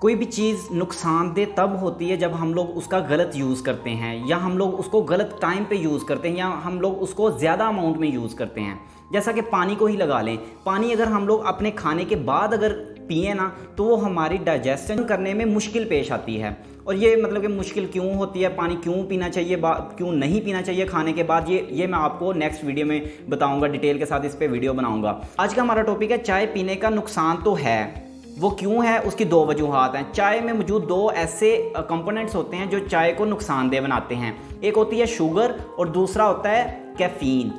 कोई भी चीज़ नुकसानदेह तब होती है जब हम लोग उसका गलत यूज़ करते हैं, या हम लोग उसको गलत टाइम पे यूज़ करते हैं, या हम लोग उसको ज़्यादा अमाउंट में यूज़ करते हैं। जैसा कि पानी को ही लगा लें, पानी अगर हम लोग अपने खाने के बाद अगर पिए ना, तो वो हमारी डाइजेशन करने में मुश्किल पेश आती है। और ये मतलब कि मुश्किल क्यों होती है, पानी क्यों पीना चाहिए, क्यों नहीं पीना चाहिए खाने के बाद, ये मैं आपको नेक्स्ट वीडियो में बताऊंगा, डिटेल के साथ इस पर वीडियो बनाऊंगा। आज का हमारा टॉपिक है चाय पीने का नुकसान तो है, वो क्यों है, उसकी दो वजूहात हैं। चाय में मौजूद दो ऐसे कंपोनेंट्स होते हैं जो चाय को नुकसानदेह बनाते हैं। एक होती है शुगर और दूसरा होता है कैफ़ीन।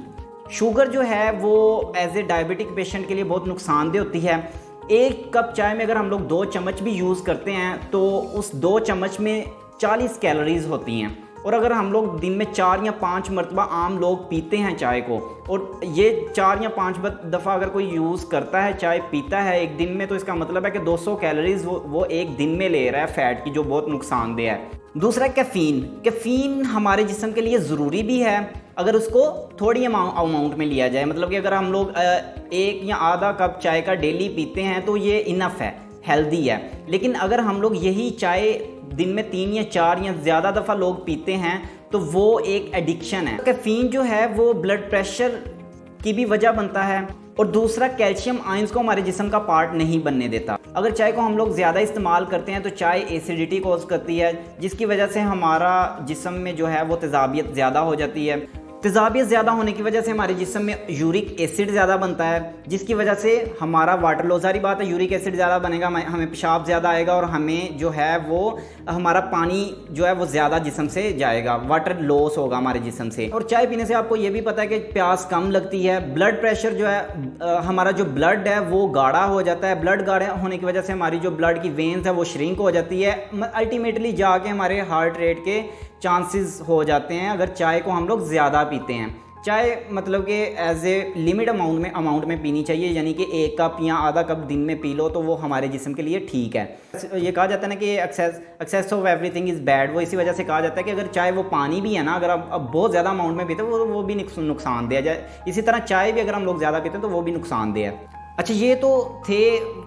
शुगर जो है वो एज ए डायबिटिक पेशेंट के लिए बहुत नुकसानदेह होती है। एक कप चाय में अगर हम लोग 2 चम्मच भी यूज़ करते हैं तो उस 2 चम्मच में 40 कैलोरीज होती हैं। और अगर हम लोग दिन में 4 या 5 मरतबा आम लोग पीते हैं चाय को, और ये 4 या 5 दफ़ा अगर कोई यूज़ करता है, चाय पीता है एक दिन में, तो इसका मतलब है कि 200 कैलोरीज वो एक दिन में ले रहा है फैट की, जो बहुत नुकसानदेह है। दूसरा कैफ़ीन। कैफ़ीन हमारे जिस्म के लिए ज़रूरी भी है अगर उसको थोड़ी अमाउंट में लिया जाए। मतलब कि अगर हम लोग 1 या आधा कप चाय का डेली पीते हैं तो ये इनफ है, हेल्दी है। लेकिन अगर हम लोग यही चाय दिन में 3 या 4 या ज़्यादा दफ़ा लोग पीते हैं तो वो एक एडिक्शन है। कैफ़ीन जो है वो ब्लड प्रेशर की भी वजह बनता है, और दूसरा कैल्शियम आयंस को हमारे जिस्म का पार्ट नहीं बनने देता। अगर चाय को हम लोग ज़्यादा इस्तेमाल करते हैं तो चाय एसिडिटी कॉज करती है, जिसकी वजह से हमारा जिस्म में जो है वो तेज़ाबियत ज़्यादा हो जाती है। तेज़ाबियत ज़्यादा होने की वजह से हमारे जिस्म में यूरिक एसिड ज़्यादा बनता है, जिसकी वजह से हमारा वाटर लॉस, सारी बात है, यूरिक एसिड ज़्यादा बनेगा, हमें पेशाब ज़्यादा आएगा, और हमें जो है वो हमारा पानी जो है वो ज़्यादा जिस्म से जाएगा, वाटर लॉस होगा हमारे जिस्म से। और चाय पीने से आपको ये भी पता है कि प्यास कम लगती है। ब्लड प्रेशर जो है, हमारा जो ब्लड है वो गाढ़ा हो जाता है। ब्लड गाढ़ा होने की वजह से हमारी जो ब्लड की वेन्स है वो श्रिंक हो जाती है, अल्टीमेटली जाके हमारे हार्ट रेट के चांसेस हो जाते हैं अगर चाय को हम लोग ज़्यादा पीते हैं। चाय मतलब कि एज ए लिमिट अमाउंट में पीनी चाहिए, यानी कि 1 कप या आधा कप दिन में पी लो तो वो हमारे जिस्म के लिए ठीक है। ये कहा जाता है ना कि excess of everything is bad, वो इसी वजह से कहा जाता है कि अगर चाहे वो पानी भी है ना, अगर आप अब बहुत ज़्यादा अमाउंट में पीते हैं वो भी नुकसानदेह है। इसी तरह चाय भी अगर हम लोग ज़्यादा पीते हैं तो वो भी नुकसानदेह है। अच्छा, ये तो थे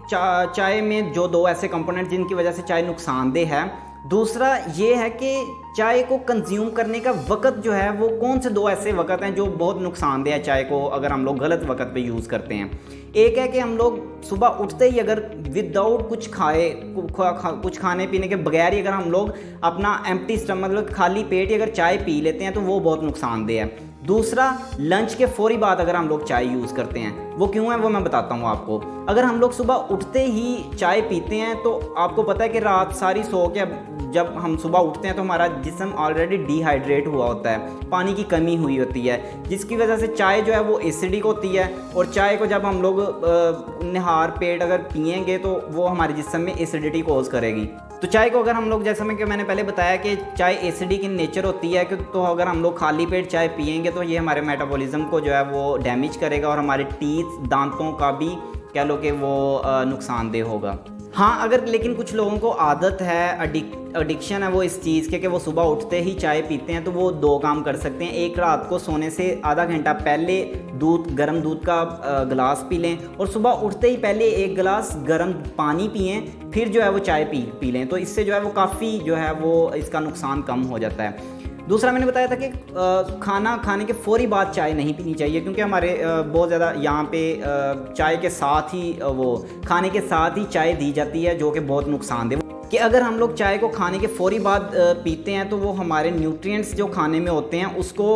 चाय में जो 2 ऐसे कंपोनेंट जिनकी वजह से चाय नुकसानदेह है। दूसरा ये है कि चाय को कंज्यूम करने का वक़्त जो है वो कौन से 2 ऐसे वक़्त हैं जो बहुत नुकसानदेह है चाय को अगर हम लोग गलत वक़्त पे यूज़ करते हैं। एक है कि हम लोग सुबह उठते ही अगर विदाउट कुछ खाए, कुछ खाने पीने के बगैर ही अगर हम लोग अपना एम्प्टी स्टमक, मतलब खाली पेट ही अगर चाय पी लेते हैं तो वो बहुत नुकसानदेह है। दूसरा, लंच के फ़ौरी बाद अगर हम लोग चाय यूज़ करते हैं, वो क्यों है वो मैं बताता हूँ आपको। अगर हम लोग सुबह उठते ही चाय पीते हैं तो आपको पता है कि रात सारी सो के जब हम सुबह उठते हैं तो हमारा जिस्म ऑलरेडी डिहाइड्रेट हुआ होता है, पानी की कमी हुई होती है, जिसकी वजह से चाय जो है वो एसिडिक होती है। और चाय को जब हम लोग निहार पेट अगर पिएंगे तो वो हमारे जिस्म में एसिडिटी कॉज करेगी। तो चाय को अगर हम लोग, जैसा मैंने पहले बताया कि चाय एसिडिक इन नेचर होती है, कि तो अगर हम लोग खाली पेट चाय पिएंगे तो ये हमारे मेटाबॉलिज्म को जो है वो डैमेज करेगा, और हमारे टीथ, दांतों का भी कह लो कि वो नुकसानदेह होगा। हाँ, अगर लेकिन कुछ लोगों को आदत है, एडिक्शन है वो इस चीज़ के कि वो सुबह उठते ही चाय पीते हैं, तो वो 2 काम कर सकते हैं। एक, रात को सोने से आधा घंटा पहले गर्म दूध का गिलास पी लें, और सुबह उठते ही पहले 1 गिलास गर्म पानी पिएं, फिर जो है वो चाय पी लें। तो इससे जो है वो काफ़ी जो है वो इसका नुकसान कम हो जाता है। दूसरा, मैंने बताया था कि खाना खाने के फ़ौरी बाद चाय नहीं पीनी चाहिए, क्योंकि हमारे बहुत ज़्यादा यहाँ पे चाय के साथ ही वो खाने के साथ ही चाय दी जाती है, जो कि बहुत नुकसानदेह कि अगर हम लोग चाय को खाने के फ़ौरी बाद पीते हैं तो वो हमारे न्यूट्रिएंट्स जो खाने में होते हैं उसको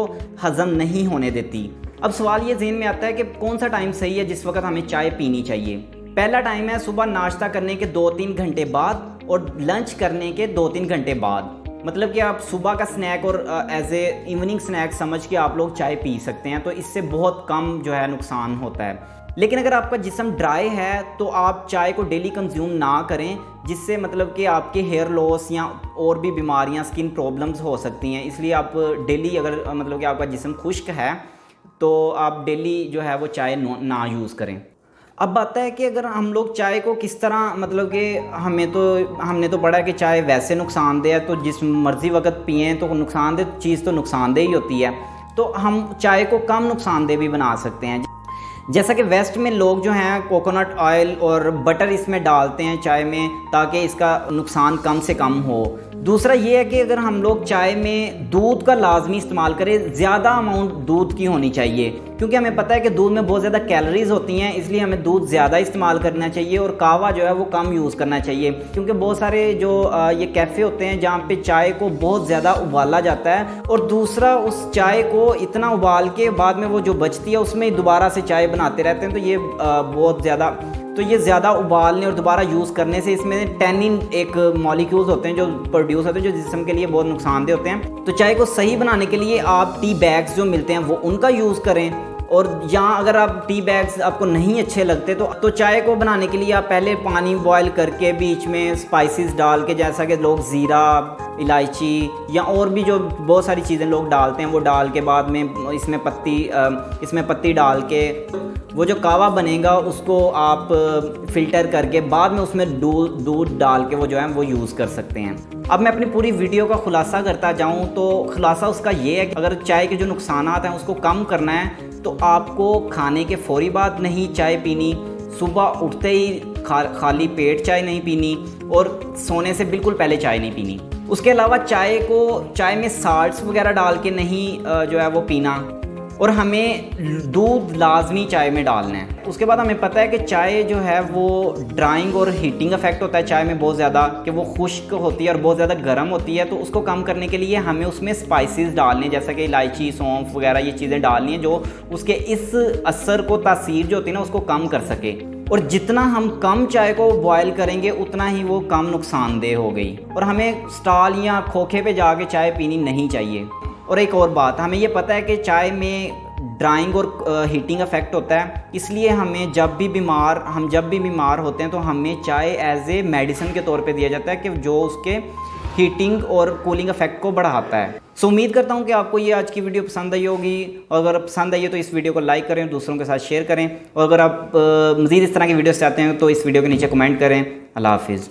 हज़म नहीं होने देती। अब सवाल ये ज़हन में आता है कि कौन सा टाइम सही है जिस वक्त हमें चाय पीनी चाहिए। पहला टाइम है सुबह नाश्ता करने के 2-3 घंटे बाद, और लंच करने के 2-3 घंटे बाद। मतलब कि आप सुबह का स्नैक और एज ए इवनिंग स्नैक समझ के आप लोग चाय पी सकते हैं, तो इससे बहुत कम जो है नुकसान होता है। लेकिन अगर आपका जिस्म ड्राई है तो आप चाय को डेली कंज्यूम ना करें, जिससे मतलब कि आपके हेयर लॉस या और भी बीमारियां, स्किन प्रॉब्लम्स हो सकती हैं। इसलिए आप डेली, अगर मतलब कि आपका जिस्म खुश्क है तो आप डेली जो है वो चाय ना यूज़ करें। अब बात है कि अगर हम लोग चाय को किस तरह, मतलब कि हमने तो पढ़ा कि चाय वैसे नुकसानदेह है, तो जिस मर्ज़ी वक्त पिएँ तो नुकसानदेह चीज़ तो नुकसानदेह ही होती है। तो हम चाय को कम नुकसानदेह भी बना सकते हैं। जैसा कि वेस्ट में लोग जो हैं कोकोनट ऑयल और बटर इसमें डालते हैं चाय में, ताकि इसका नुकसान कम से कम हो। दूसरा ये है कि अगर हम लोग चाय में दूध का लाजमी इस्तेमाल करें, ज़्यादा अमाउंट दूध की होनी चाहिए, क्योंकि हमें पता है कि दूध में बहुत ज़्यादा कैलोरीज होती हैं, इसलिए हमें दूध ज़्यादा इस्तेमाल करना चाहिए और कहवा जो है वो कम यूज़ करना चाहिए। क्योंकि बहुत सारे जो ये कैफ़े होते हैं जहाँ पे चाय को बहुत ज़्यादा उबाला जाता है, और दूसरा उस चाय को इतना उबाल के बाद में वो जो बचती है उसमें दोबारा से चाय बनाते रहते हैं, तो ये बहुत ज़्यादा ज़्यादा उबालने और दोबारा यूज़ करने से इसमें टैनिन एक मॉलिक्यूल्स होते हैं जो प्रोड्यूस होते हैं, जो जिस्म के लिए बहुत नुकसानदेह होते हैं। तो चाय को सही बनाने के लिए आप टी बैग्स जो मिलते हैं वो उनका यूज़ करें, और यहाँ अगर आप टी बैग्स आपको नहीं अच्छे लगते तो चाय को बनाने के लिए आप पहले पानी बॉयल करके बीच में स्पाइसेस डाल के, जैसा कि लोग ज़ीरा, इलायची या और भी जो बहुत सारी चीज़ें लोग डालते हैं, वो डाल के बाद में इसमें पत्ती डाल के वो जो कहवा बनेगा उसको आप फ़िल्टर करके बाद में उसमें दूध डाल के वो जो है वो यूज़ कर सकते हैं। अब मैं अपनी पूरी वीडियो का खुलासा करता जाऊँ तो खुलासा उसका ये है कि अगर चाय के जो नुकसानात हैं उसको कम करना है तो आपको खाने के फ़ौरी बाद नहीं चाय पीनी, सुबह उठते ही खाली पेट चाय नहीं पीनी, और सोने से बिल्कुल पहले चाय नहीं पीनी। उसके अलावा चाय में साल्ट्स वगैरह डाल के नहीं जो है वो पीना, और हमें दूध लाजमी चाय में डालना है। उसके बाद हमें पता है कि चाय जो है वो ड्राइंग और हीटिंग इफेक्ट होता है चाय में बहुत ज़्यादा, कि वो खुश्क होती है और बहुत ज़्यादा गर्म होती है। तो उसको कम करने के लिए हमें उसमें स्पाइसेस डालने, जैसा कि इलायची, सौंफ वगैरह ये चीज़ें डालनी है जो उसके इस असर को, तासीर जो होती है ना, उसको कम कर सके। और जितना हम कम चाय को बॉयल करेंगे उतना ही वो कम नुकसानदेह हो गई, और हमें स्टॉल या खोखे पे जाके चाय पीनी नहीं चाहिए। और एक और बात, हमें ये पता है कि चाय में ड्राइंग और हीटिंग इफेक्ट होता है, इसलिए हम जब भी बीमार होते हैं तो हमें चाय एज ए मेडिसिन के तौर पे दिया जाता है, कि जो उसके हीटिंग और कूलिंग इफेक्ट को बढ़ाता है। सो उम्मीद करता हूँ कि आपको ये आज की वीडियो पसंद आई होगी, और अगर पसंद आई है तो इस वीडियो को लाइक करें, दूसरों के साथ शेयर करें, और अगर आप मज़ीद इस तरह की वीडियोस चाहते हैं तो इस वीडियो के नीचे कमेंट करें। अल्लाह हाफिज़।